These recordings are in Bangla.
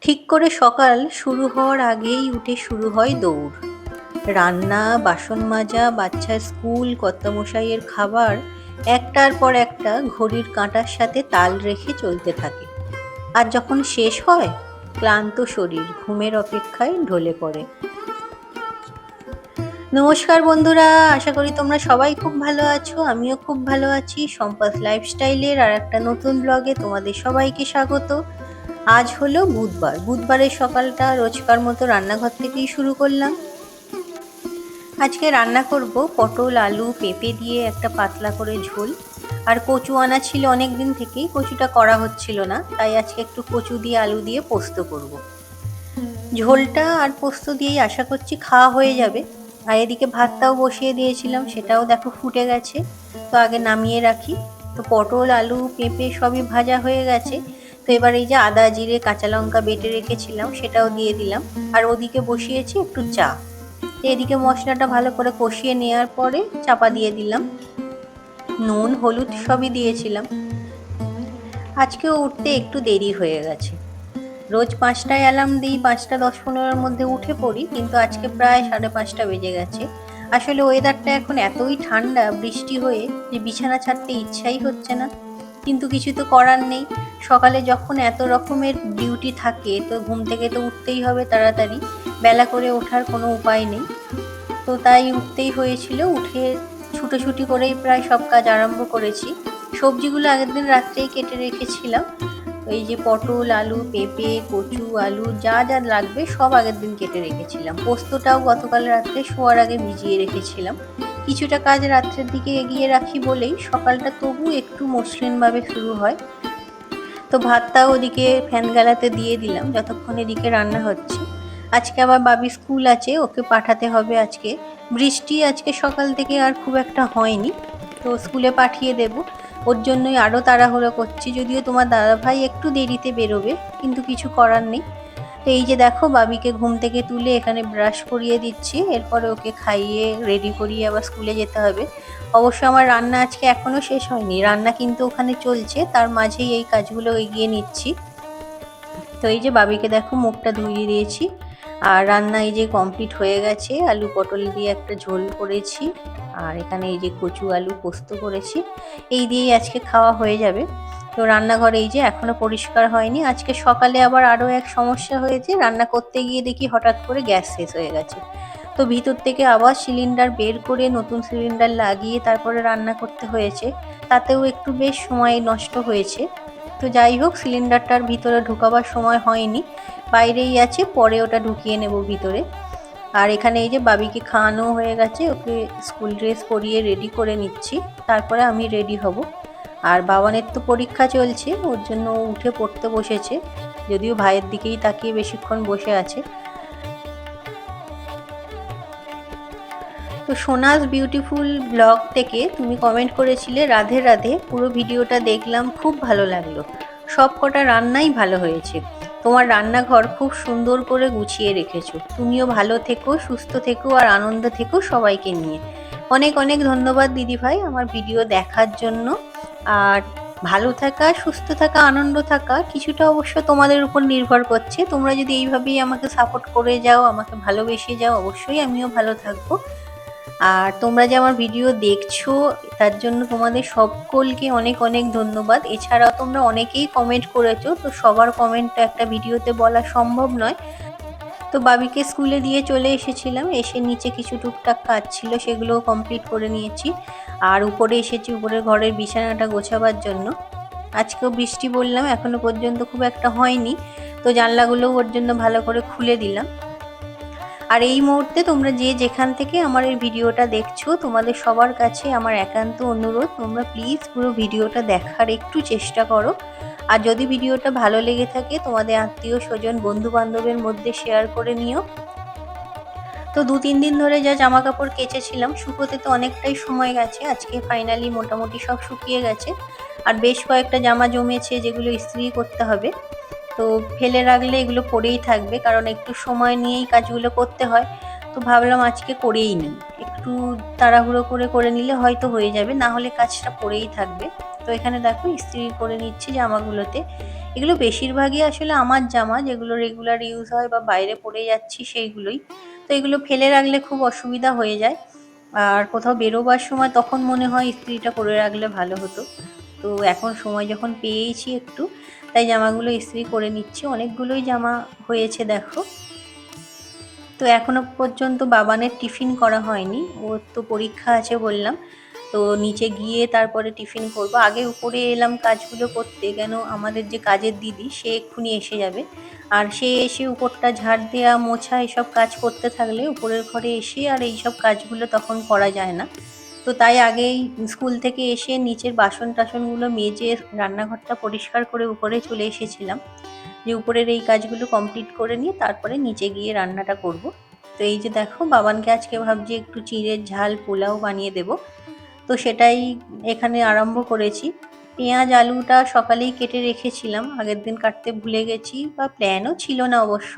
ঠিক করে সকাল শুরু হওয়ার আগেই উঠে শুরু হয় দৌড়। রান্না, বাসন মাজা, বাচ্চার স্কুল, কর্তামশাইয়ের খাবার একটার পর একটা ঘড়ির কাঁটার সাথে তাল রেখে চলতে থাকে। আর যখন শেষ হয়, ক্লান্ত শরীর ঘুমের অপেক্ষায় ঢলে পড়ে। নমস্কার বন্ধুরা, আশা করি তোমরা সবাই খুব ভালো আছো। আমিও খুব ভালো আছি। সম্পাস লাইফস্টাইলের আর একটা নতুন ব্লগে তোমাদের সবাইকে স্বাগত। আজ হলো বুধবার। বুধবারের সকালটা রোজকার মতো রান্নাঘর থেকেই শুরু করলাম। আজকে রান্না করব পটল, আলু, পেঁপে দিয়ে একটা পাতলা করে ঝোল। আর কচু আনা ছিল অনেক দিন থেকেই, কচুটা করা হচ্ছিল না, তাই আজকে একটু কচু দিয়ে আলু দিয়ে পোস্ত করব। ঝোলটা আর পোস্ত দিয়েই আশা করছি খাওয়া হয়ে যাবে। আর এদিকে ভাতটাও বসিয়ে দিয়েছিলাম, সেটাও দেখো ফুটে গেছে। তো আগে নামিয়ে রাখি। তো পটল, আলু, পেঁপে সবই ভাজা হয়ে গেছে। তো এবার এই যে আদা, জিরে, কাঁচা লঙ্কা বেটে রেখেছিলাম সেটাও দিয়ে দিলাম। আর ওদিকে বসিয়েছি একটু চা। তো এদিকে মশলাটা ভালো করে কষিয়ে নেওয়ার পরে চাপা দিয়ে দিলাম। নুন, হলুদ সবই দিয়েছিলাম। আজকেও উঠতে একটু দেরি হয়ে গেছে। রোজ 5টায় অ্যালার্ম দিই, 5টা 10-15-এর মধ্যে উঠে পড়ি, কিন্তু আজকে প্রায় 5:30 বেজে গেছে। আসলে ওয়েদারটা এখন এতই ঠান্ডা, বৃষ্টি হয়ে, যে বিছানা ছাড়তে ইচ্ছাই হচ্ছে না। কিন্তু কিছু তো করার নেই। সকালে যখন এত রকমের ডিউটি থাকে, তো ঘুম থেকে তো উঠতেই হবে তাড়াতাড়ি। বেলা করে ওঠার কোনো উপায় নেই। তো তাই উঠতেই হয়েছিল। উঠে ছুটোছুটি করেই প্রায় সব কাজ আরম্ভ করেছি। সবজিগুলো আগের দিন রাত্রেই কেটে রেখেছিলাম। এই যে পটল, আলু, পেঁপে, কচু, আলু যা যা লাগবে সব আগের দিন কেটে রেখেছিলাম। পোস্তটাও গতকাল রাত্রে শোয়ার আগে ভিজিয়ে রেখেছিলাম। কিছুটা কাজ রাত্রের দিকে এগিয়ে রাখি বলেই সকালটা তবু একটু মসৃণভাবে শুরু হয়। তো ভাতটাও ওদিকে ফ্যান গালাতে দিয়ে দিলাম যতক্ষণ এদিকে রান্না হচ্ছে। আজকে আবার বাবি স্কুল আছে, ওকে পাঠাতে হবে আজকে। বৃষ্টি আজকে সকাল থেকে আর খুব একটা হয়নি, তো স্কুলে পাঠিয়ে দেব। ওর জন্যই আরও তাড়াহুড়ো করছি, যদিও তোমার দাদাভাই একটু দেরিতে বেরোবে, কিন্তু কিছু করার নেই। তো এই যে দেখো, বাবিকে ঘুম থেকে তুলে এখানে ব্রাশ করিয়ে দিচ্ছি, এরপরে ওকে খাইয়ে রেডি করিয়ে আবার স্কুলে যেতে হবে। অবশ্য আমার রান্না আজকে এখনো শেষ হয়নি, রান্না কিন্তু ওখানে চলছে, তার মাঝেই এই কাজগুলো এগিয়ে নিচ্ছি। তো এই যে বাবিকে দেখো মুখটা ধুইয়ে দিয়েছি। আর রান্না এই যে কমপ্লিট হয়ে গেছে। আলু পটল দিয়ে একটা ঝোল করেছি। আর এখানে এই যে কচু আলু পোস্ত করেছি। এই দিয়েই আজকে খাওয়া হয়ে যাবে। তো রান্নাঘর এই যে এখনো পরিষ্কার হয়নি। আজকে সকালে আবার আরও এক সমস্যা হয়েছে, রান্না করতে গিয়ে দেখি হঠাৎ করে গ্যাস শেষ হয়ে গেছে। তো ভিতর থেকে আবার সিলিন্ডার বের করে নতুন সিলিন্ডার লাগিয়ে তারপরে রান্না করতে হয়েছে। তাতেও একটু বেশ সময় নষ্ট হয়েছে। তো যাই হোক, সিলিন্ডারটার ভিতরে ঢুকাবার সময় হয়নি, বাইরেই আছে, পরে ওটা ঢুকিয়ে নেব ভিতরে। আর এখানে এই যে বাবিকে খাওয়ানো হয়ে গেছে, ওকে স্কুল ড্রেস পরিয়ে রেডি করে নিচ্ছি, তারপরে আমি রেডি হব। আর বাবানের তো পরীক্ষা চলছে, ওর জন্য ও উঠে পড়তে বসেছে, যদিও ভাইয়ের দিকেই তাকিয়ে বেশিক্ষণ বসে আছে। তো সোনাস বিউটিফুল ব্লগ থেকে তুমি কমেন্ট করেছিলে রাধে রাধে, পুরো ভিডিওটা দেখলাম, খুব ভালো লাগলো। সব কটা রান্নাই ভালো হয়েছে। তোমার রান্নাঘর খুব সুন্দর করে গুছিয়ে রেখেছো। তুমিও ভালো থেকো, সুস্থ থেকো আর আনন্দ থেকো সবাইকে নিয়ে। অনেক অনেক ধন্যবাদ দিদিভাই আমার ভিডিও দেখার জন্য। আর ভালো থাকা, সুস্থ থাকা, আনন্দ থাকা কিছুটা অবশ্য তোমাদের উপর নির্ভর করছে। তোমরা যদি এইভাবেই আমাকে সাপোর্ট করে যাও, আমাকে ভালোবেসে যাও, অবশ্যই আমিও ভালো থাকবো। আর তোমরা যে আমার ভিডিও দেখছো, তার জন্য তোমাদের সকলকে অনেক অনেক ধন্যবাদ। এছাড়াও তোমরা অনেকেই কমেন্ট করেছো, তো সবার কমেন্টটা একটা ভিডিওতে বলা সম্ভব নয়। তো বাবিকে স্কুলে দিয়ে চলে এসেছিলাম, এসে নিচে কিছু টুকটাক কাজ ছিল সেগুলোও কমপ্লিট করে নিয়েছি। আর উপরে এসেছি, উপরে ঘরের বিছানাটা গোছাবার জন্য। আজকেও বৃষ্টি বললাম এখনো পর্যন্ত খুব একটা হয়নি, তো জানলাগুলোও ওর জন্য ভালো করে খুলে দিলাম। আর এই মুহূর্তে তোমরা যে যেখান থেকে আমার এই ভিডিওটা দেখছো, তোমাদের সবার কাছে আমার একান্ত অনুরোধ, তোমরা প্লিজ পুরো ভিডিওটা দেখার একটু চেষ্টা করো। আর যদি ভিডিওটা ভালো লেগে থাকে, তোমাদের আত্মীয় স্বজন বন্ধু বান্ধবের মধ্যে শেয়ার করে নিও। তো 2-3 দিন ধরে যা জামা কাপড় কেচেছিলাম, শুকোতে তো অনেকটাই সময় গেছে, আজকে ফাইনালি মোটামুটি সব শুকিয়ে গেছে। আর বেশ কয়েকটা জামা জমেছে যেগুলো ইস্ত্রি করতে হবে। তো ফেলে রাখলে এগুলো পড়েই থাকবে, কারণ একটু সময় নিয়েই কাজগুলো করতে হয়। তো ভাবলাম আজকে করেই নিই, একটু তাড়াহুড়ো করে করে নিলে হয়তো হয়ে যাবে, না হলে কাজটা পড়েই থাকবে। তো এখানে দেখো ইস্ত্রি করে নিচ্ছি জামাগুলোতে। এগুলো বেশিরভাগই আসলে আমার জামা, যেগুলো রেগুলার ইউজ হয় বা বাইরে পরে যাচ্ছি সেইগুলোই। তো এগুলো ফেলে রাখলে খুব অসুবিধা হয়ে যায়। আর কোথাও বেরোবার সময় তখন মনে হয় ইস্ত্রিটা করে রাখলে ভালো হতো। তো এখন সময় যখন পেয়েছি একটু, তাই জামাগুলো ইস্ত্রি করে নিচ্ছি। অনেকগুলোই জামা হয়েছে দেখো। তো এখনো পর্যন্ত বাবানের টিফিন করা হয়নি, ওর তো পরীক্ষা আছে বললাম। তো নিচে গিয়ে তারপরে টিফিন করব। আগে উপরে এলাম কাজগুলো করতে, কেন আমাদের যে কাজের দিদি সে এক্ষুনি এসে যাবে। আর সে এসে উপরটা ঝাড় দেওয়া মোছা এসব কাজ করতে থাকলে উপরের ঘরে এসে আর এইসব কাজগুলো তখন করা যায় না। তো তাই আগেই স্কুল থেকে এসে নিচের বাসন টাসনগুলো মেজে রান্নাঘরটা পরিষ্কার করে উপরে চলে এসেছিলাম, যে উপরের এই কাজগুলো কমপ্লিট করে নিয়ে তারপরে নিচে গিয়ে রান্নাটা করব। তো এই যে দেখো, বাবানকে আজকে ভাবছি একটু চিঁড়ের ঝাল পোলাও বানিয়ে দেব। তো সেটাই এখানে আরম্ভ করেছি। পেঁয়াজ আলুটা সকালেই কেটে রেখেছিলাম, আগের দিন কাটতে ভুলে গেছি, বা প্ল্যানও ছিল না অবশ্য।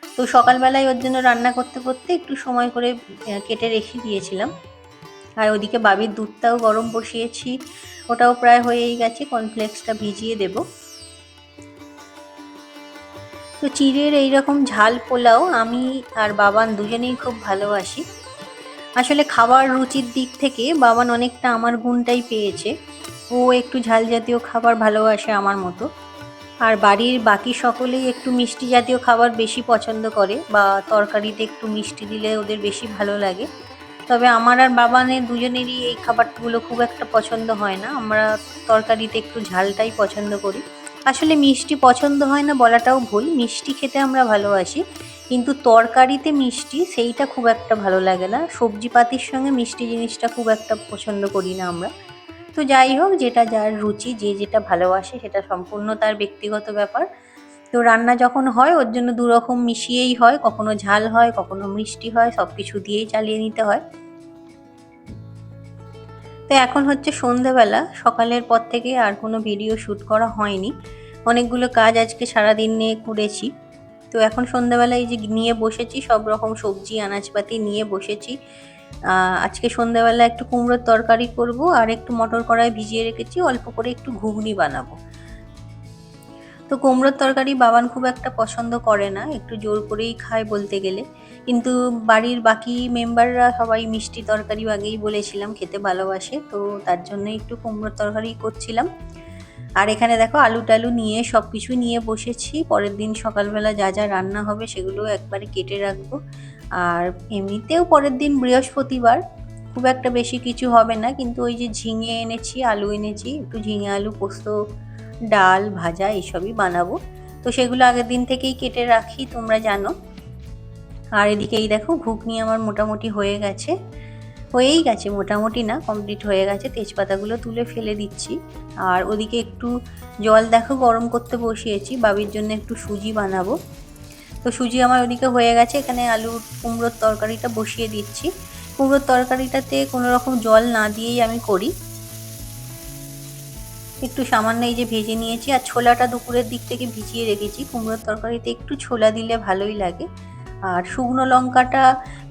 তো সকালবেলায় ওর জন্য রান্না করতে করতে একটু সময় করে কেটে রেখে দিয়েছিলাম। আর ওদিকে বাবির দুধটাও গরম বসিয়েছি, ওটাও প্রায় হয়েই গেছে। কর্নফ্লেক্সটা ভিজিয়ে দেব। তো চিঁড়ের এইরকম ঝাল পোলাও আমি আর বাবান দুজনেই খুব ভালোবাসি। আসলে খাবার রুচির দিক থেকে বাবান অনেকটা আমার গুণটাই পেয়েছে। ও একটু ঝাল জাতীয় খাবার ভালোবাসে আমার মতো। আর বাড়ির বাকি সকলেই একটু মিষ্টি জাতীয় খাবার বেশি পছন্দ করে, বা তরকারিতে একটু মিষ্টি দিলে ওদের বেশি ভালো লাগে। তবে আমার আর বাবানের দুজনেরই এই খাবারগুলো খুব একটা পছন্দ হয় না। আমরা তরকারিতে একটু ঝালটাই পছন্দ করি। আসলে মিষ্টি পছন্দ হয় না বলাটাও ভুল, মিষ্টি খেতে আমরা ভালোবাসি, কিন্তু তরকারিতে মিষ্টি সেইটা খুব একটা ভালো লাগে না। সবজি পাতির সঙ্গে মিষ্টি জিনিসটা খুব একটা পছন্দ করি না আমরা। তো যাই হোক, যেটা যার রুচি, যে যেটা ভালোবাসে সেটা সম্পূর্ণ তার ব্যক্তিগত ব্যাপার। তো রান্না যখন হয় ওর জন্য দুরকম মিশিয়েই হয়, কখনো ঝাল হয় কখনো মিষ্টি হয়, সব কিছু দিয়েই চালিয়ে নিতে হয়। তো এখন হচ্ছে সন্ধেবেলা, সকালের পর থেকে আর কোনো ভিডিও শ্যুট করা হয়নি। অনেকগুলো কাজ আজকে সারাদিন নিয়ে করেছি। তো এখন সন্ধ্যাবেলায় যে নিয়ে বসেছি সব রকম সবজি আনাজপাতি নিয়ে বসেছি। আজকে সন্ধ্যাবেলা একটু কুমড়োর তরকারি করব, আর একটু মটর কড়াই ভিজিয়ে রেখেছি, অল্প করে একটু ঘুগনি বানাবো। তো কুমড়োর তরকারি বাবান খুব একটা পছন্দ করে না, একটু জোর করেই খায় বলতে গেলে। কিন্তু বাড়ির বাকি মেম্বাররা সবাই মিষ্টি তরকারি আগেই বলেছিলাম খেতে ভালোবাসে, তো তার জন্য একটু কুমড়োর তরকারি করছিলাম। আর এখানে দেখো আলু টালু নিয়ে সব কিছু নিয়ে বসেছি, পরের দিন সকালবেলা যা যা রান্না হবে সেগুলো একবারে কেটে রাখবো। আর এমনিতেও পরের দিন বৃহস্পতিবার, খুব একটা বেশি কিছু হবে না, কিন্তু ওই যে ঝিঙে এনেছি আলু এনেছি, একটু ঝিঙে আলু পোস্ত ডাল ভাজা এইসবই বানাবো। তো সেগুলো আগের দিন থেকেই কেটে রাখি, তোমরা জানো। আর এদিকে এই দেখো ঘুগনি আমার মোটামুটি হয়েই গেছে, মোটামুটি না কমপ্লিট হয়ে গেছে। তেজপাতাগুলো তুলে ফেলে দিচ্ছি। আর ওদিকে একটু জল দেখো গরম করতে বসিয়েছি, বাবির জন্য একটু সুজি বানাবো। তো সুজি আমার ওদিকে হয়ে গেছে, এখানে আলুর কুমড়োর তরকারিটা বসিয়ে দিচ্ছি। কুমড়োর তরকারিটাতে কোনো রকম জল না দিয়েই আমি করি। একটু সামান্য এই যে ভেজে নিয়েছি, আর ছোলাটা দুপুরের দিক থেকে ভিজিয়ে রেখেছি। কুমড়োর তরকারিতে একটু ছোলা দিলে ভালোই লাগে। আর শুকনো লঙ্কাটা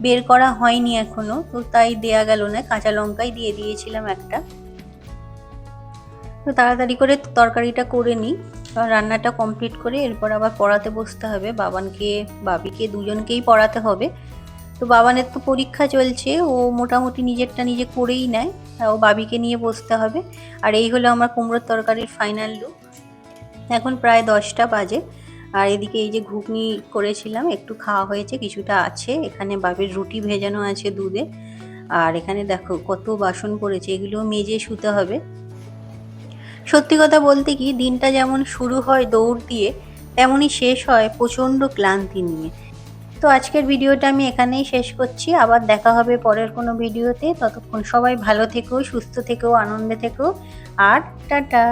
বের করা হয়নি এখনো, তো তাই দেয়া গেল না, কাঁচা লঙ্কাই দিয়ে দিয়েছিলাম একটা। তো তাড়াতাড়ি করে তরকারিটা করে নিই, কারণ রান্নাটা কমপ্লিট করে এরপর আবার পড়াতে বসতে হবে। বাবানকে বাবিকে দুজনকেই পড়াতে হবে। তো বাবানের তো পরীক্ষা চলছে, ও মোটামুটি নিজেরটা নিজে করেই নেয়, ও বাবিকে নিয়ে বসতে হবে। আর এই হলো আমার কুমড়োর তরকারির ফাইনাল লুক। এখন প্রায় 10টা বাজে। আর এদিকে এই যে ঘুগনি করেছিলাম একটু খাওয়া হয়েছে, কিছুটা আছে। এখানে বাবির রুটি ভেজানো আছে দুধে। আর এখানে দেখো কত বাসন পড়েছে, এগুলো মেজে শুতে হবে। সত্যি কথা বলতে কি, দিনটা যেমন শুরু হয় দৌড় দিয়ে, তেমনই শেষ হয় প্রচণ্ড ক্লান্তি নিয়ে। তো আজকের ভিডিওটা আমি এখানেই শেষ করছি, আবার দেখা হবে পরের কোনো ভিডিওতে। ততক্ষণ সবাই ভালো থেকো, সুস্থ থেকো, আনন্দে থেকো, আর টাটা।